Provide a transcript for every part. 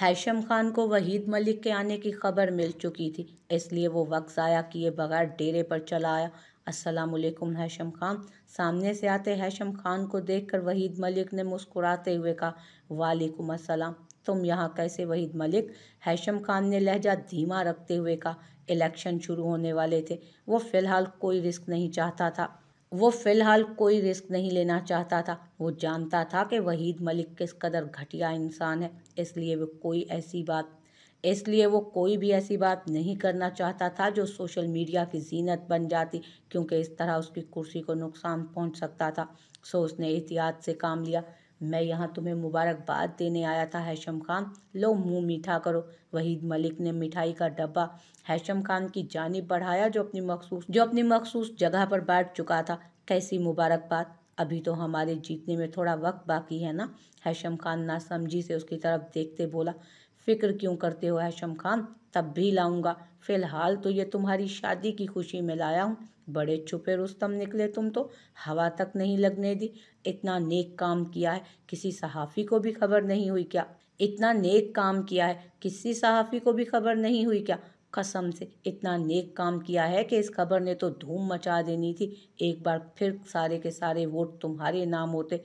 हैशम खान को वहीद मलिक के आने की खबर मिल चुकी थी, इसलिए वो वक्त ज़ाया किए बगैर डेरे पर चला आया। अस्सलामुअलैकुम हैशम खान। सामने से आते हैशम खान को देखकर वहीद मलिक ने मुस्कुराते हुए कहा, वालेकुम अस्सलाम। तुम यहाँ कैसे वहीद मलिक? हैशम खान ने लहजा धीमा रखते हुए कहा। इलेक्शन शुरू होने वाले थे, वो फ़िलहाल कोई रिस्क नहीं लेना चाहता था। वो जानता था कि वहीद मलिक किस कदर घटिया इंसान है, इसलिए वो कोई भी ऐसी बात नहीं करना चाहता था जो सोशल मीडिया की जीनत बन जाती, क्योंकि इस तरह उसकी कुर्सी को नुकसान पहुंच सकता था। सो उसने एहतियात से काम लिया। मैं यहाँ तुम्हें मुबारकबाद देने आया था हैशम खान, लो मुंह मीठा करो। वहीद मलिक ने मिठाई का डब्बा हैशम खान की जानिब बढ़ाया, जो अपनी मखसूस जगह पर बैठ चुका था। कैसी मुबारकबाद? अभी तो हमारे जीतने में थोड़ा वक्त बाकी है ना? हैशम खान नासमझी से उसकी तरफ देखते बोला। फिक्र क्यों करते हो हैशम खान, तब भी लाऊंगा। फिलहाल तो ये तुम्हारी शादी की खुशी में लाया हूँ। बड़े छुपे रुस्तम निकले तुम तो, हवा तक नहीं लगने दी। इतना नेक काम किया है, किसी सहाफ़ी को भी खबर नहीं हुई क्या? कसम से इतना नेक काम किया है कि इस खबर ने तो धूम मचा देनी थी। एक बार फिर सारे के सारे वोट तुम्हारे नाम होते।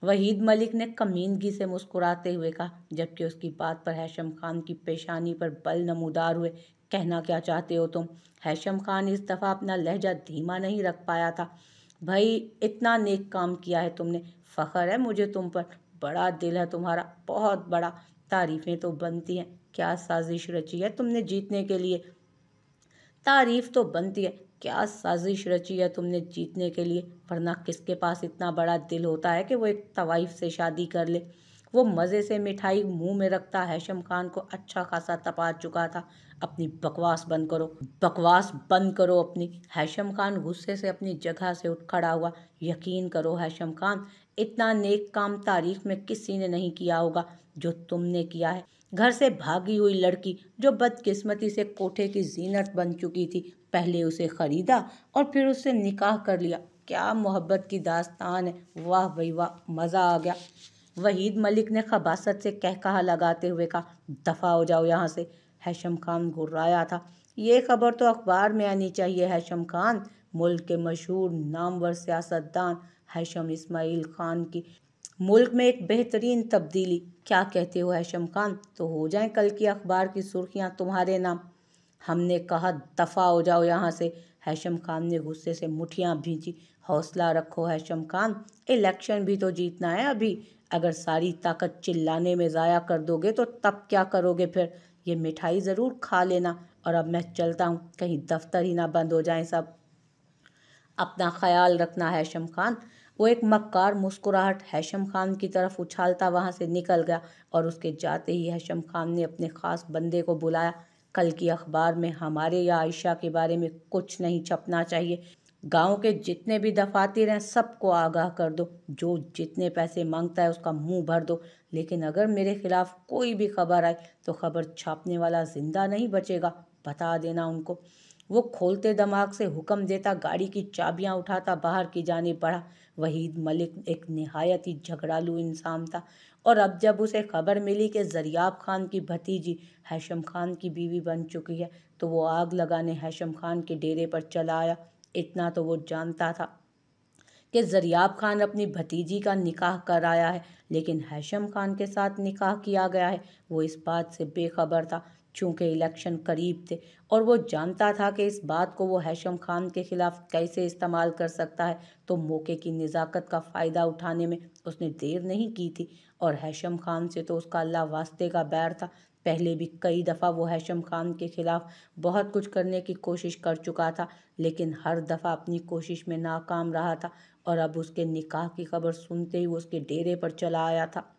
वहीद मलिक ने कमीनगी से मुस्कुराते हुए कहा, जबकि उसकी बात पर हैशम खान की पेशानी पर बल नमूदार हुए। कहना क्या चाहते हो तुम? हैशम खान इस दफ़ा अपना लहजा धीमा नहीं रख पाया था। भाई, इतना नेक काम किया है तुमने, फ़ख्र है मुझे तुम पर। बड़ा दिल है तुम्हारा, बहुत बड़ा। तारीफ़ें तो बनती हैं। क्या साजिश रची है तुमने जीतने के लिए? तारीफ तो बनती है। क्या साजिश रची है तुमने जीतने के लिए? वरना किसके पास इतना बड़ा दिल होता है कि वो एक तवाइफ से शादी कर ले? वो मज़े से मिठाई मुंह में रखता हैशम खान को अच्छा खासा तपा चुका था। अपनी बकवास बंद करो अपनी। हैशम खान गुस्से से अपनी जगह से उठ खड़ा हुआ। यकीन करो हैशम खान, इतना नेक काम तारीख में किसी ने नहीं किया होगा जो तुमने किया है। घर से भागी हुई लड़की जो बदकिस्मती से कोठे की जीनत बन चुकी थी, पहले उसे खरीदा और फिर उससे निकाह कर लिया। क्या मोहब्बत की दास्तान है, वाह भाई वाह, मज़ा आ गया। वहीद मलिक ने खबासत से कहकहा लगाते हुए कहा, दफ़ा हो जाओ यहाँ से। हैशम खान घुर्राया था। ये खबर तो अखबार में आनी चाहिए हैशम खान। मुल्क के मशहूर नामवर सियासतदान हैशम इस्माइल खान की मुल्क में एक बेहतरीन तब्दीली। क्या कहते हो हैशम खान? तो हो जाए कल की अखबार की सुर्खियां तुम्हारे नाम। हमने कहा दफ़ा हो जाओ यहाँ से। हैशम खान ने गुस्से से मुठियां भींची। हौसला रखो हैशम खान, इलेक्शन भी तो जीतना है अभी। अगर सारी ताकत चिल्लाने में ज़ाया कर दोगे तो तब क्या करोगे फिर? ये मिठाई ज़रूर खा लेना। और अब मैं चलता हूँ, कहीं दफ्तर ही ना बंद हो जाए सब। अपना ख्याल रखना हैशम खान। वो एक मक्कार मुस्कुराहट हैशम खान की तरफ उछालता वहाँ से निकल गया, और उसके जाते ही हैशम खान ने अपने ख़ास बंदे को बुलाया। कल की अखबार में हमारे या आयशा के बारे में कुछ नहीं छपना चाहिए। गांव के जितने भी दफातर हैं सबको आगाह कर दो। जो जितने पैसे मांगता है उसका मुंह भर दो। लेकिन अगर मेरे खिलाफ कोई भी खबर आए तो खबर छापने वाला जिंदा नहीं बचेगा, बता देना उनको। वो खोलते दिमाग से हुक्म देता गाड़ी की चाबियां उठाता बाहर की जानिब बढ़ा। वहीद मलिक एक निहायत ही झगड़ालू इंसान था, और अब जब उसे खबर मिली कि ज़रियाब खान की भतीजी हैशम खान की बीवी बन चुकी है, तो वो आग लगाने हैशम खान के डेरे पर चला आया। इतना तो वो जानता था कि ज़रियाब खान अपनी भतीजी का निकाह कर आया है, लेकिन हैशम खान के साथ निकाह किया गया है वो इस बात से बेखबर था। चूँकि इलेक्शन करीब थे और वो जानता था कि इस बात को वो हैशम खान के ख़िलाफ़ कैसे इस्तेमाल कर सकता है, तो मौके की नज़ाकत का फ़ायदा उठाने में उसने देर नहीं की थी। और हैशम खान से तो उसका अल्लाह वास्ते का बैर था। पहले भी कई दफ़ा वो हैशम खान के ख़िलाफ़ बहुत कुछ करने की कोशिश कर चुका था, लेकिन हर दफ़ा अपनी कोशिश में नाकाम रहा था। और अब उसके निकाह की खबर सुनते ही वो उसके डेरे पर चला आया था।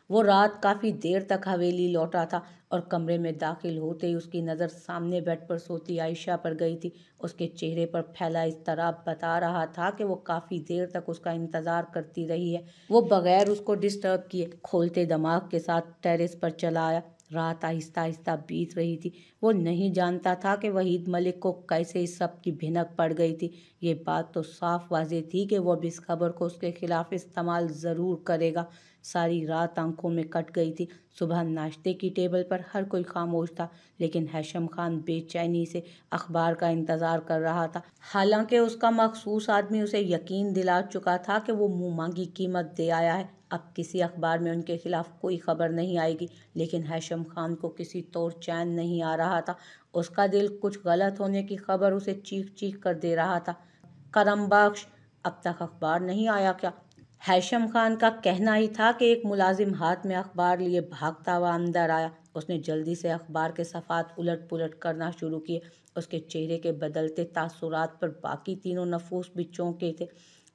वो रात काफ़ी देर तक हवेली लौटा था, और कमरे में दाखिल होते ही उसकी नज़र सामने बेड पर सोती आयशा पर गई थी। उसके चेहरे पर फैला इज़्तिराब बता रहा था कि वो काफ़ी देर तक उसका इंतज़ार करती रही है। वो बग़ैर उसको डिस्टर्ब किए खोलते दिमाग के साथ टेरेस पर चला आया। रात आहिस्ता आहिस्ता बीत रही थी। वो नहीं जानता था कि वहीद मलिक को कैसे इस सब की भिनक पड़ गई थी। یہ بات تو صاف واضح تھی کہ وہ اب اس خبر کو اس کے خلاف استعمال ضرور کرے گا۔ ساری رات آنکھوں میں کٹ گئی تھی۔ صبح ناشتے کی ٹیبل پر ہر کوئی خاموش تھا، لیکن ہیثم خان بے چینی سے اخبار کا انتظار کر رہا تھا، حالانکہ اس کا مخصوص آدمی اسے یقین دلا چکا تھا کہ وہ منہ مانگی قیمت دے آیا ہے۔ اب کسی اخبار میں ان کے خلاف کوئی خبر نہیں آئے گی، لیکن ہیثم خان کو کسی طور چین نہیں آ رہا تھا۔ اس کا دل کچھ غلط ہونے کی خبر اسے چیخ چیخ کر دے رہا تھا۔ کرم بخش، اب تک اخبار نہیں آیا کیا؟ ہیثم خان کا کہنا ہی تھا کہ ایک ملازم ہاتھ میں اخبار لیے بھاگتا ہوا اندر آیا۔ اس نے جلدی سے اخبار کے صفحات الٹ پلٹ کرنا شروع کیے۔ اس کے چہرے کے بدلتے تاثرات پر باقی تینوں نفوس بھی چونکے تھے۔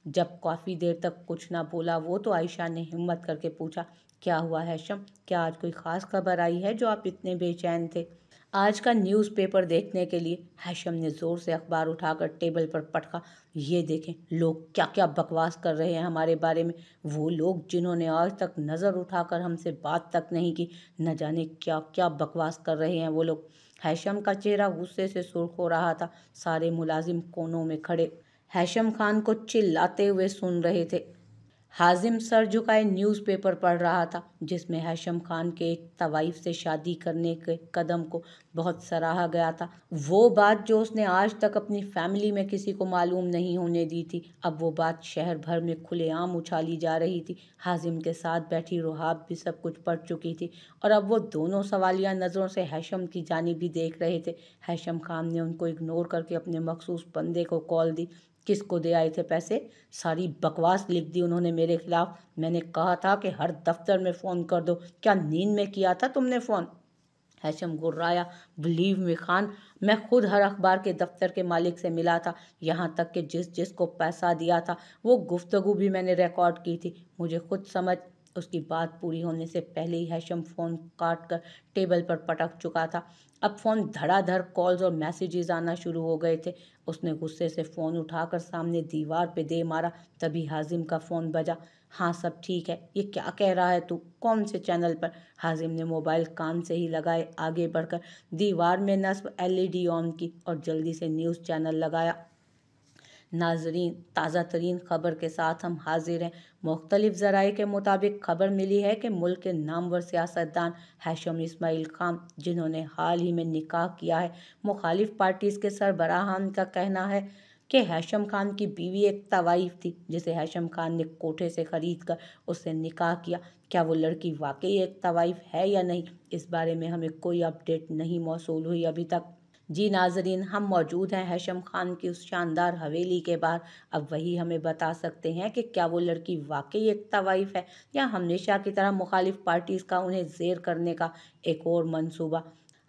جب کافی دیر تک کچھ نہ بولا وہ، تو عائشہ نے ہمت کر کے پوچھا، کیا ہوا ہیثم؟ کیا آج کوئی خاص خبر آئی ہے جو آپ اتنے بے چین تھے؟ آج کا نیوز پیپر دیکھنے کے لیے۔ ہیثم نے زور سے اخبار اٹھا کر ٹیبل پر پٹکا۔ یہ دیکھیں لوگ کیا کیا بکواس کر رہے ہیں ہمارے بارے میں، وہ لوگ جنہوں نے آج تک نظر اٹھا کر ہم سے بات تک نہیں کی، نہ جانے کیا کیا بکواس کر رہے ہیں وہ لوگ۔ ہیثم کا چہرہ غصے سے سرخ ہو رہا تھا۔ سارے ملازم کونوں میں کھڑے ہیثم خان کو چلاتے ہوئے سن رہے تھے۔ حازم سر جھکائے نیوز پیپر پڑھ رہا تھا، جس میں ہیثم خان کے ایک طوائف سے شادی کرنے کے قدم کو بہت سراہا گیا تھا۔ وہ بات جو اس نے آج تک اپنی فیملی میں کسی کو معلوم نہیں ہونے دی تھی، اب وہ بات شہر بھر میں کھلے عام اچھالی جا رہی تھی۔ حازم کے ساتھ بیٹھی رحاب بھی سب کچھ پڑھ چکی تھی، اور اب وہ دونوں سوالیہ نظروں سے ہیثم کی جانب بھی دیکھ رہے تھے۔ ہیثم خان نے ان کو اگنور کر کے اپنے مخصوص بندے کو کال دی۔ کس کو دے آئے تھے پیسے؟ ساری بکواس لکھ دی انہوں نے میرے خلاف۔ میں نے کہا تھا کہ ہر دفتر میں فون کر دو، کیا نیند میں کیا تھا تم نے phone? Haitham گرایا، believe me Khan, میں خود ہر اخبار کے دفتر کے مالک سے ملا تھا، یہاں تک کہ جس جس کو پیسہ دیا تھا وہ گفتگو بھی میں نے ریکارڈ کی تھی، مجھے خود سمجھ۔ اس کی بات پوری ہونے سے پہلے ہی ہیثم فون کاٹ کر ٹیبل پر پٹک چکا تھا۔ اب فون دھڑا دھڑ کالز اور میسیجز آنا شروع ہو گئے تھے۔ اس نے غصے سے فون اٹھا کر سامنے دیوار پہ دے مارا۔ تبھی حازم کا فون بجا۔ ہاں سب ٹھیک ہے، یہ کیا کہہ رہا ہے تو؟ کون سے چینل پر؟ حازم نے موبائل کان سے ہی لگائے آگے بڑھ کر دیوار میں نصب LED آن کی اور جلدی سے نیوز چینل لگایا۔ ناظرین، تازہ ترین خبر کے ساتھ ہم حاضر ہیں۔ مختلف ذرائع کے مطابق خبر ملی ہے کہ ملک کے نامور سیاستدان ہیثم اسماعیل خان، جنہوں نے حال ہی میں نکاح کیا ہے، مخالف پارٹیز کے سربراہان کا کہنا ہے کہ ہیثم خان کی بیوی ایک طوائف تھی جسے ہیثم خان نے کوٹھے سے خرید کر اس سے نکاح کیا۔ کیا وہ لڑکی واقعی ایک طوائف ہے یا نہیں، اس بارے میں ہمیں کوئی اپڈیٹ نہیں موصول ہوئی ابھی تک۔ جی ناظرین، ہم موجود ہیں ہیثم خان کی اس شاندار حویلی کے باہر۔ اب وہی ہمیں بتا سکتے ہیں کہ کیا وہ لڑکی واقعی ایک طوائف ہے، یا ہمیشہ کی طرح مخالف پارٹیز کا انہیں زیر کرنے کا ایک اور منصوبہ۔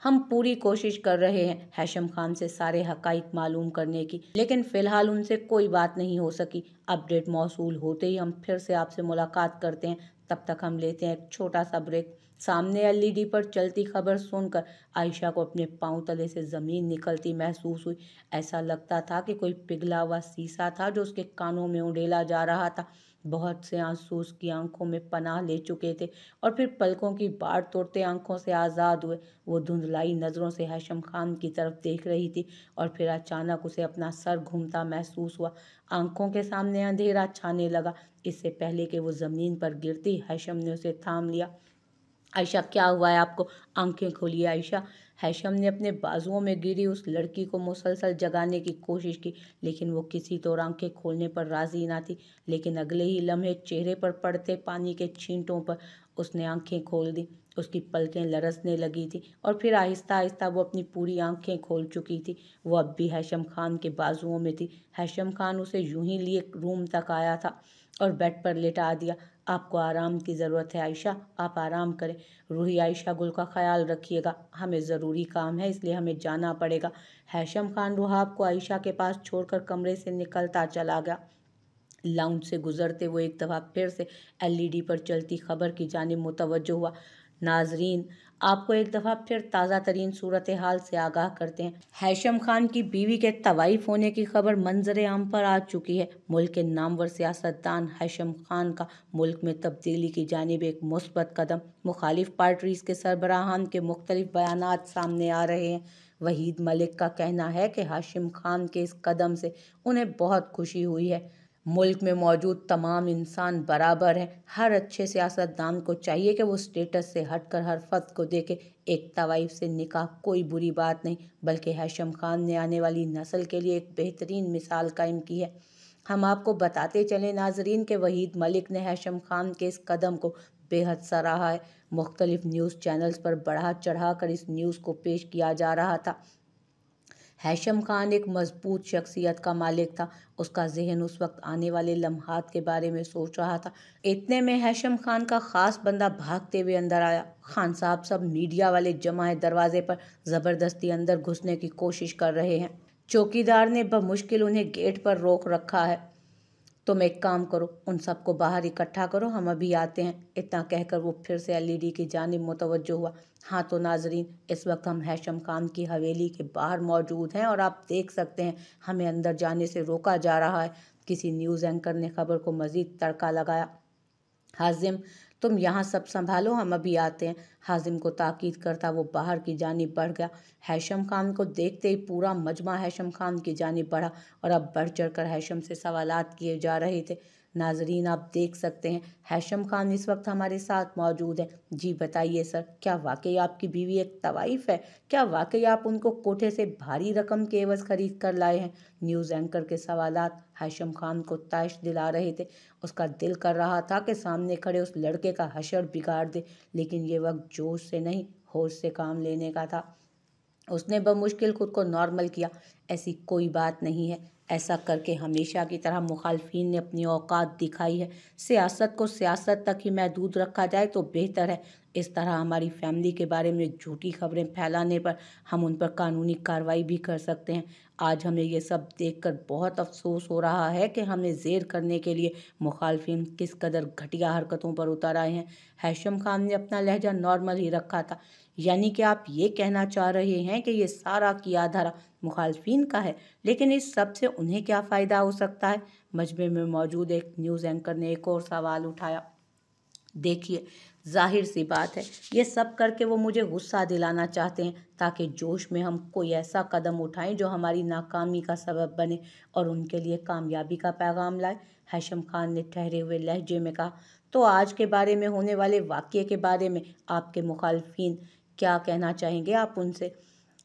ہم پوری کوشش کر رہے ہیں ہیثم خان سے سارے حقائق معلوم کرنے کی، لیکن فی الحال ان سے کوئی بات نہیں ہو سکی۔ اپڈیٹ موصول ہوتے ہی ہم پھر سے آپ سے ملاقات کرتے ہیں، تب تک ہم لیتے ہیں ایک چھوٹا سا بریک۔ سامنے LED پر چلتی خبر سن کر عائشہ کو اپنے پاؤں تلے سے زمین نکلتی محسوس ہوئی۔ ایسا لگتا تھا کہ کوئی پگھلا ہوا سیسا تھا جو اس کے کانوں میں اونڈیلا جا رہا تھا۔ بہت سے آنسو اس کی آنکھوں میں پناہ لے چکے تھے، اور پھر پلکوں کی باڑ توڑتے آنکھوں سے آزاد ہوئے۔ وہ دھندلائی نظروں سے ہیثم خان کی طرف دیکھ رہی تھی، اور پھر اچانک اسے اپنا سر گھومتا محسوس ہوا۔ آنکھوں کے سامنے اندھیرا چھانے لگا۔ اس سے پہلے کہ وہ زمین پر گرتی، ہیثم نے اسے تھام لیا۔ عائشہ، کیا ہوا ہے آپ کو؟ آنکھیں کھولیے عائشہ۔ ہیثم نے اپنے بازوؤں میں گری اس لڑکی کو مسلسل جگانے کی کوشش کی، لیکن وہ کسی طور آنکھیں کھولنے پر راضی نہ تھی۔ لیکن اگلے ہی لمحے چہرے پر پڑتے پانی کے چھینٹوں پر اس نے آنکھیں کھول دیں۔ اس کی پلکیں لرزنے لگی تھیں، اور پھر آہستہ آہستہ وہ اپنی پوری آنکھیں کھول چکی تھی۔ وہ اب بھی ہیثم خان کے بازوؤں میں تھی۔ ہیثم خان اسے یوں ہی لیے روم تک آیا تھا اور بیڈ پر لٹا دیا۔ آپ کو آرام کی ضرورت ہے عائشہ، آپ آرام کریں۔ روحی عائشہ گل کا خیال رکھیے گا، ہمیں ضروری کام ہے اس لیے ہمیں جانا پڑے گا۔ ہیثم خان رحاب کو عائشہ کے پاس چھوڑ کر کمرے سے نکلتا چلا گیا۔ لاؤنج سے گزرتے وہ ایک دفعہ پھر سے LED پر چلتی خبر کی جانب متوجہ ہوا۔ ناظرین، آپ کو ایک دفعہ پھر تازہ ترین صورتحال سے آگاہ کرتے ہیں۔ ہیثم خان کی بیوی کے طوائف ہونے کی خبر منظر عام پر آ چکی ہے۔ ملک کے نامور سیاستدان ہیثم خان کا ملک میں تبدیلی کی جانب ایک مثبت قدم۔ مخالف پارٹیز کے سربراہان کے مختلف بیانات سامنے آ رہے ہیں۔ वहीद मलिक का कहना है कि हाशिम खान के इस कदम से उन्हें बहुत खुशी हुई है। मुल्क में मौजूद तमाम इंसान बराबर हैं। हर अच्छे सियासतदान को चाहिए कि वो स्टेटस से हटकर हर फर्द को देखे। एक तवाइफ से निकाह कोई बुरी बात नहीं, बल्कि हाशिम खान ने आने वाली नस्ल के लिए एक बेहतरीन मिसाल कायम की है। हम आपको बताते चलें नाजरीन के वहीद मलिक ने हाशिम खान के इस कदम को बेहद सराहा है। मुख्तलिफ न्यूज़ चैनल्स पर बढ़ा चढ़ा कर इस न्यूज़ को पेश किया जा रहा था। हाशिम खान एक मजबूत शख्सियत का मालिक था। उसका जहन उस वक्त आने वाले लम्हात के बारे में सोच रहा था। इतने में हाशिम खान का खास बंदा भागते हुए अंदर आया। खान साहब सब मीडिया वाले जमा है दरवाजे पर ज़बरदस्ती अंदर घुसने की कोशिश कर रहे हैं। चौकीदार ने बमुश्किल उन्हें गेट पर रोक रखा है। तुम एक काम करो, उन सबको बाहर इकट्ठा करो, हम अभी आते हैं। इतना कहकर वो फिर से एलईडी की जानिब मुतवज्जो हुआ। हाँ तो नाजरीन, इस वक्त हम हाशिम खान की हवेली के बाहर मौजूद हैं और आप देख सकते हैं हमें अंदर जाने से रोका जा रहा है। किसी न्यूज़ एंकर ने खबर को मज़ीद तड़का लगाया। हाजिम, तुम यहाँ सब संभालो, हम अभी आते हैं। हाजिम को ताकीद करता वो बाहर की जानिब बढ़ गया। हाशिम खान को देखते ही पूरा मजमा हाशिम खान की जानिब बढ़ा और अब बढ़ चढ़ कर हाशिम से सवालात किए जा रहे थे। नाजरीन, आप देख सकते हैं हाशिम खान इस वक्त हमारे साथ मौजूद है। जी बताइए सर, क्या वाकई आपकी बीवी एक तवाइफ है? क्या वाकई आप उनको कोठे से भारी रकम के एवज खरीद कर लाए हैं? न्यूज़ एंकर के सवालात हाशिम खान को ताश दिला रहे थे। उसका दिल कर रहा था कि सामने खड़े उस लड़के का हशर बिगाड़ दे, लेकिन ये वक्त जोश से नहीं होश से काम लेने का था। उसने बमुश्किल खुद को नॉर्मल किया। ऐसी कोई बात नहीं है। ऐसा करके हमेशा की तरह मुखालफिन ने अपनी औकात दिखाई है। सियासत को सियासत तक ही महदूद रखा जाए तो बेहतर है। इस तरह हमारी फैमिली के बारे में झूठी खबरें फैलाने पर हम उन पर कानूनी कार्रवाई भी कर सकते हैं। आज हमें ये सब देखकर बहुत अफसोस हो रहा है कि हमें ज़ेर करने के लिए मुखालफिन किस कदर घटिया हरकतों पर उतर आए हैं। हाशिम खान ने अपना लहजा नॉर्मल ही रखा था। यानी कि आप ये कहना चाह रहे हैं कि ये सारा किया धरा मुखालफिन का है, लेकिन इस सब से उन्हें क्या फ़ायदा हो सकता है? मजमे में मौजूद एक न्यूज़ एंकर ने एक और सवाल उठाया। देखिए, जाहिर सी बात है ये सब करके वो मुझे गुस्सा दिलाना चाहते हैं ताकि जोश में हम कोई ऐसा कदम उठाएं जो हमारी नाकामी का सबब बने और उनके लिए कामयाबी का पैगाम लाए। हाशिम खान ने ठहरे हुए लहजे में कहा। तो आज के बारे में होने वाले वाक़ये के बारे में आपके मुखालफिन क्या कहना चाहेंगे आप उनसे?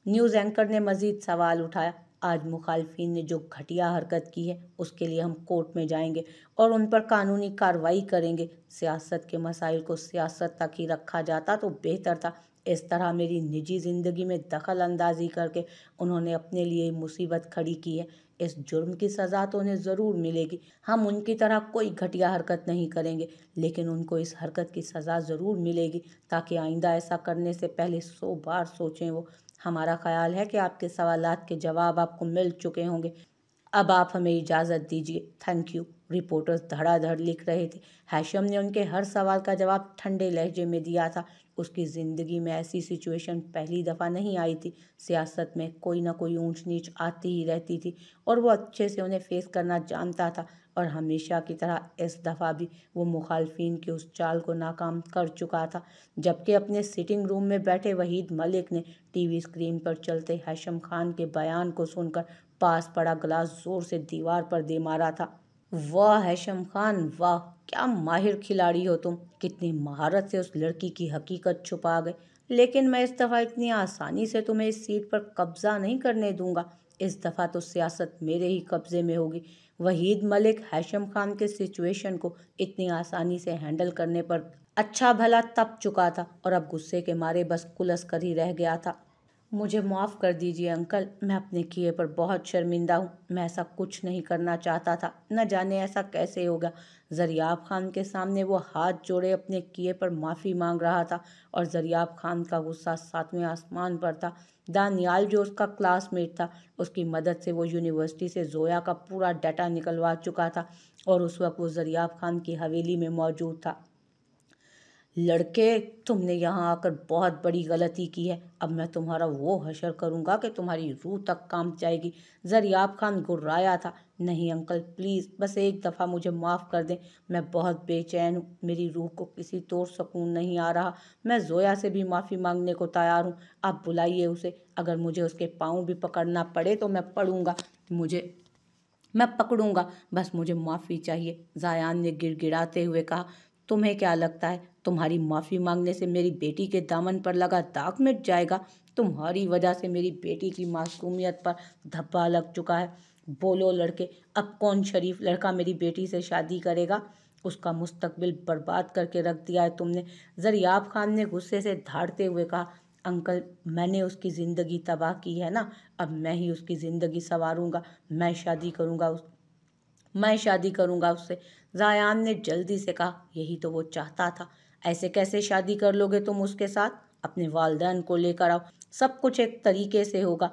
न्यूज़ एंकर ने मज़ीद सवाल उठाया। आज मुखालफिन ने जो घटिया हरकत की है उसके लिए हम कोर्ट में जाएंगे और उन पर कानूनी कार्रवाई करेंगे। सियासत के मसाइल को सियासत तक ही रखा जाता तो बेहतर था। इस तरह मेरी निजी ज़िंदगी में दखल अंदाजी करके उन्होंने अपने लिए मुसीबत खड़ी की है। इस जुर्म की सज़ा तो उन्हें ज़रूर मिलेगी। हम उनकी तरह कोई घटिया हरकत नहीं करेंगे, लेकिन उनको इस हरकत की सज़ा ज़रूर मिलेगी ताकि आइंदा ऐसा करने से पहले 100 बार सोचें वो। हमारा ख्याल है कि आपके सवालात के जवाब आपको मिल चुके होंगे। अब आप हमें इजाज़त दीजिए। Thank you. रिपोर्टर्स धड़ाधड़ लिख रहे थे। हाशिम ने उनके हर सवाल का जवाब ठंडे लहजे में दिया था। उसकी ज़िंदगी में ऐसी सिचुएशन पहली दफ़ा नहीं आई थी। सियासत में कोई ना कोई ऊंच नीच आती ही रहती थी और वो अच्छे से उन्हें फेस करना जानता था। और हमेशा की तरह इस दफ़ा भी वो मुखालफिन की उस चाल को नाकाम कर चुका था। जबकि अपने सिटिंग रूम में बैठे वहीद मलिक ने टीवी स्क्रीन पर चलते हाशिम खान के बयान को सुनकर पास पड़ा गिलास जोर से दीवार पर दे मारा था। वाह हाशिम खान, वाह, क्या माहिर खिलाड़ी हो तुम। कितनी महारत से उस लड़की की हकीकत छुपा गए। लेकिन मैं इस दफ़ा इतनी आसानी से तुम्हें इस सीट पर कब्जा नहीं करने दूंगा। इस दफ़ा तो सियासत मेरे ही कब्जे में होगी। वहीद मलिक हाशिम खान के सिचुएशन को इतनी आसानी से हैंडल करने पर अच्छा भला तप चुका था और अब गुस्से के मारे बस कुलस कर ही रह गया था। मुझे माफ़ कर दीजिए अंकल, मैं अपने किए पर बहुत शर्मिंदा हूँ। मैं ऐसा कुछ नहीं करना चाहता था, न जाने ऐसा कैसे होगा। ज़रियाब खान के सामने वो हाथ जोड़े अपने किए पर माफ़ी मांग रहा था और ज़रियाब खान का गुस्सा सातवें आसमान पर था। दानियाल जो उसका क्लासमेट था, उसकी मदद से वो यूनिवर्सिटी से ज़ोया का पूरा डाटा निकलवा चुका था और उस वक्त वो ज़रियाब खान की हवेली में मौजूद था। लड़के, तुमने यहाँ आकर बहुत बड़ी गलती की है। अब मैं तुम्हारा वो हशर करूँगा कि तुम्हारी रूह तक कांप जाएगी। ज़रियाब खान गुर्राया था। नहीं अंकल प्लीज़, बस एक दफ़ा मुझे माफ़ कर दें। मैं बहुत बेचैन हूँ, मेरी रूह को किसी तौर सुकून नहीं आ रहा। मैं ज़ोया से भी माफ़ी मांगने को तैयार हूँ। आप बुलाइए उसे। अगर मुझे उसके पाँव भी पकड़ना पड़े तो मैं पकड़ूंगा। बस मुझे माफ़ी चाहिए। जायान ने गिड़गिड़ाते हुए कहा। तुम्हें क्या लगता है तुम्हारी माफ़ी मांगने से मेरी बेटी के दामन पर लगा दाग मिट जाएगा? तुम्हारी वजह से मेरी बेटी की मासूमियत पर धब्बा लग चुका है। बोलो लड़के, अब कौन शरीफ लड़का मेरी बेटी से शादी करेगा? उसका मुस्तकबिल बर्बाद करके रख दिया है तुमने। ज़रियाब खान ने गुस्से से धाड़ते हुए कहा। अंकल, मैंने उसकी ज़िंदगी तबाह की है ना, अब मैं ही उसकी ज़िंदगी संवारूंगा। मैं शादी करूंगा उससे। जायान ने जल्दी से कहा। यही तो वो चाहता था। ऐसे कैसे शादी कर लोगे तुम उसके साथ? अपने वालिदैन को लेकर आओ, सब कुछ एक तरीके से होगा।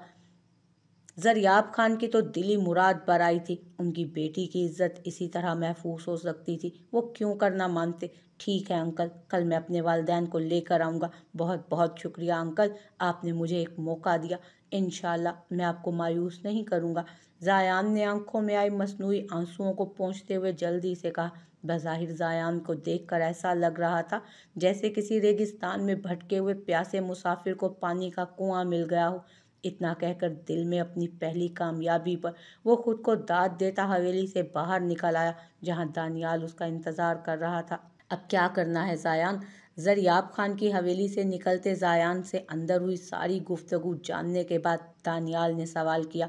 ज़रियाब खान की तो दिली मुराद बर आई थी। उनकी बेटी की इज्जत इसी तरह महफूज हो सकती थी। वो क्यों करना मानते? ठीक है अंकल, कल मैं अपने वालिदैन को लेकर आऊँगा। बहुत बहुत शुक्रिया अंकल, आपने मुझे एक मौका दिया। इंशाल्लाह मैं आपको मायूस नहीं करूँगा। जायान ने आंखों में आई मसनूई आंसुओं को पोंछते हुए जल्दी से कहा। बज़ाहिर जायान को देखकर ऐसा लग रहा था जैसे किसी रेगिस्तान में भटके हुए प्यासे मुसाफिर को पानी का कुआं मिल गया हो। इतना कहकर दिल में अपनी पहली कामयाबी पर वो खुद को दाद देता हवेली से बाहर निकल आया, जहां दानियाल उसका इंतज़ार कर रहा था। अब क्या करना है जायान? ज़रियाब खान की हवेली से निकलते जायान से अंदर हुई सारी गुफ्तगू जानने के बाद दानियाल ने सवाल किया।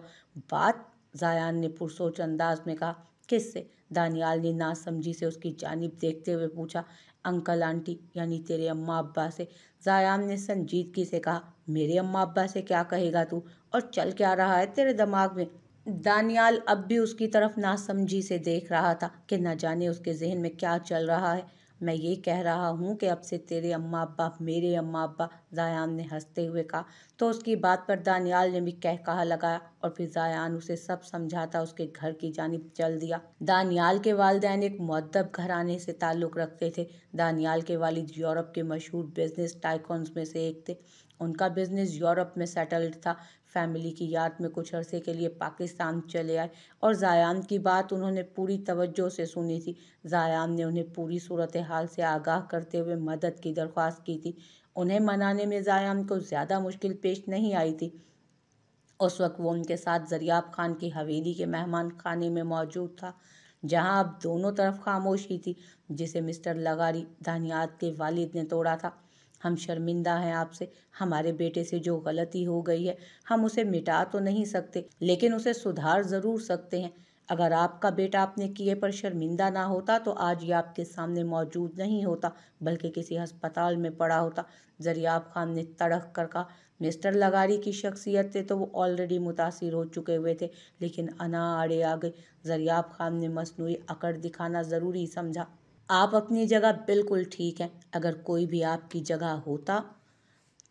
बात? जायान ने पुरसोच अंदाज में कहा। किससे? दानियाल ने नासमझी से उसकी जानिब देखते हुए पूछा। अंकल आंटी यानी तेरे अम्मा अब्बा से। जायान ने संजीदगी से कहा। मेरे अम्मा अब्बा से क्या कहेगा तू? और चल क्या रहा है तेरे दिमाग में? दानियाल अब भी उसकी तरफ नासमझी से देख रहा था कि न जाने उसके जहन में क्या चल रहा है। मैं ये कह रहा हूँ कि अब से तेरे अम्मा अब्बा मेरे अम्मा अब्बा, जायान ने हंसते हुए कहा। तो उसकी बात पर दानियाल ने भी कहा लगाया और फिर जायान उसे सब समझाता उसके घर की जानिब चल दिया। दानियाल के वालिदैन एक मुअद्दब घराने से ताल्लुक़ रखते थे। दानियाल के वालिद यूरोप के मशहूर बिजनेस टाइकॉन्स में से एक थे। उनका बिजनेस यूरोप में सेटल्ड था। फैमिली की याद में कुछ अरसे के लिए पाकिस्तान चले आए और जायान की बात उन्होंने पूरी तवज्जो से सुनी थी। जायान ने उन्हें पूरी सूरत हाल से आगाह करते हुए मदद की दरख्वास्त की थी। उन्हें मनाने में जायान को ज़्यादा मुश्किल पेश नहीं आई थी। उस वक्त वो उनके साथ ज़रियाब खान की हवेली के मेहमान खाने में मौजूद था, जहां अब दोनों तरफ खामोशी थी, जिसे मिस्टर लगारी दानियात के वालिद ने तोड़ा था। हम शर्मिंदा हैं आपसे। हमारे बेटे से जो गलती हो गई है हम उसे मिटा तो नहीं सकते, लेकिन उसे सुधार ज़रूर सकते हैं। अगर आपका बेटा अपने किए पर शर्मिंदा ना होता तो आज ये आपके सामने मौजूद नहीं होता, बल्कि किसी अस्पताल में पड़ा होता। ज़रियाब खान ने तड़क कर कहा। मिस्टर लगारी की शख्सियत से तो वो ऑलरेडी मुतासिर हो चुके हुए थे, लेकिन अना आड़े आ गई। ज़रियाब खान ने मसनूई अकड़ दिखाना ज़रूरी समझा। आप अपनी जगह बिल्कुल ठीक हैं। अगर कोई भी आपकी जगह होता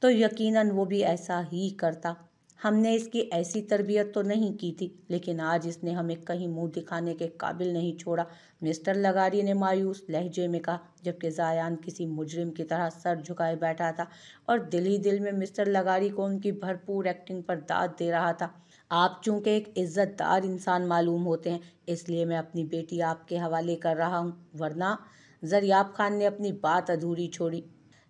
तो यकीनन वो भी ऐसा ही करता। हमने इसकी ऐसी तरबियत तो नहीं की थी, लेकिन आज इसने हमें कहीं मुंह दिखाने के काबिल नहीं छोड़ा, मिस्टर लगारी ने मायूस लहजे में कहा, जबकि जायान किसी मुजरिम की तरह सर झुकाए बैठा था और दिल ही दिल में मिस्टर लगारी को उनकी भरपूर एक्टिंग पर दाद दे रहा था। आप चूंकि एक इज्जतदार इंसान मालूम होते हैं, इसलिए मैं अपनी बेटी आपके हवाले कर रहा हूँ, वरना। ज़रियाब खान ने अपनी बात अधूरी छोड़ी।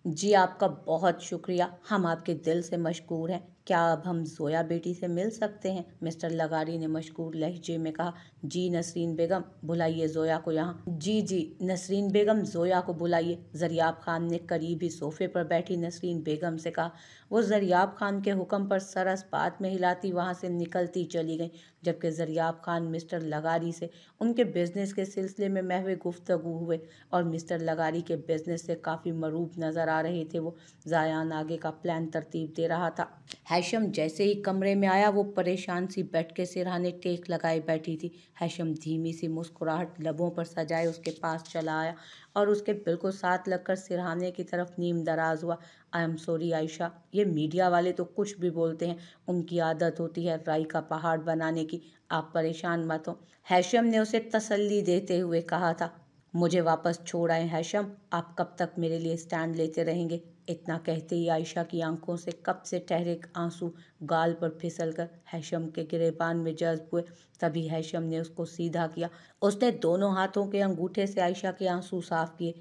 जी आपका बहुत शुक्रिया, हम आपके दिल से मशकूर हैं। क्या अब हम ज़ोया बेटी से मिल सकते हैं? मिस्टर लगारी ने मशकूर लहजे में कहा। जी नसरीन बेगम, बुलाइए ज़ोया को यहाँ। जी जी नसरीन बेगम, ज़ोया को बुलाइए। ज़रियाब खान ने करीब ही सोफे पर बैठी नसरीन बेगम से कहा। वो ज़रियाब खान के हुक्म पर सरस बात में हिलाती वहाँ से निकलती चली गई, जबकि ज़रियाब खान मिस्टर लगारी से उनके बिजनेस के सिलसिले में महवे गुफ्तगू हुए और मिस्टर लगारी के बिजनेस से काफ़ी मरूब नज़र आ रहे थे। वो जायान आगे का प्लान तरतीब दे रहा था। हैशम जैसे ही कमरे में आया वो परेशान सी बैठ के सिरहाने टेक लगाए बैठी थी। हैशम धीमी सी मुस्कुराहट लबों पर सजाए उसके पास चला आया और उसके बिल्कुल साथ लगकर सिरहाने की तरफ नीम दराज हुआ। आई एम सॉरी आयशा, ये मीडिया वाले तो कुछ भी बोलते हैं, उनकी आदत होती है राई का पहाड़ बनाने की। आप परेशान मत हो, हैशम ने उसे तसल्ली देते हुए कहा था। مجھے واپس چھوڑ آئے ہیشم، آپ کب تک میرے لیے اسٹینڈ لیتے رہیں گے؟ اتنا کہتے ہی عائشہ کی آنکھوں سے کب سے ٹھہرے آنسو گال پر پھسل کر ہیشم کے گریبان میں جذب ہوئے۔ تبھی ہیشم نے اس کو سیدھا کیا۔ اس نے دونوں ہاتھوں کے انگوٹھے سے عائشہ کے آنسو صاف کیے۔